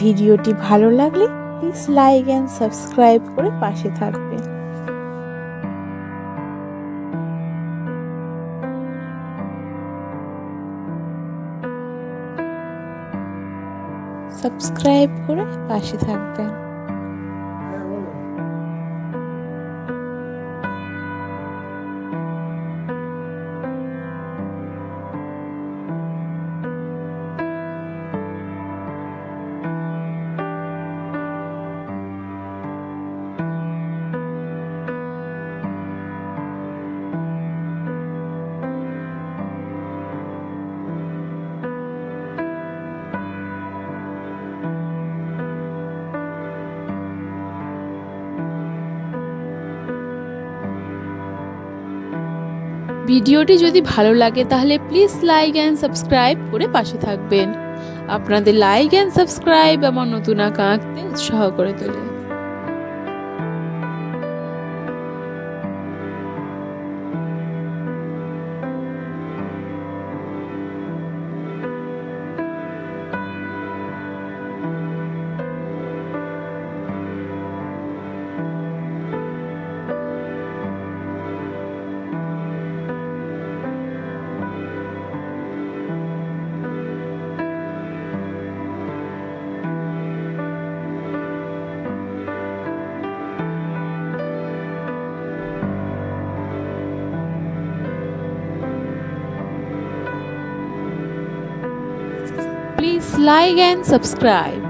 ভিডিওটি ভালো লাগলে প্লিজ লাইক অ্যান্ড সাবস্ক্রাইব করে পাশে থাকবেন। সাবস্ক্রাইব করে পাশে থাকবেন। ভিডিওটি যদি ভালো লাগে তাহলে প্লিজ লাইক অ্যান্ড সাবস্ক্রাইব করে পাশে থাকবেন। আপনাদের লাইক অ্যান্ড সাবস্ক্রাইব আমার নতুন আঁকা আঁকতে উৎসাহ করে তোলে। Please like and subscribe.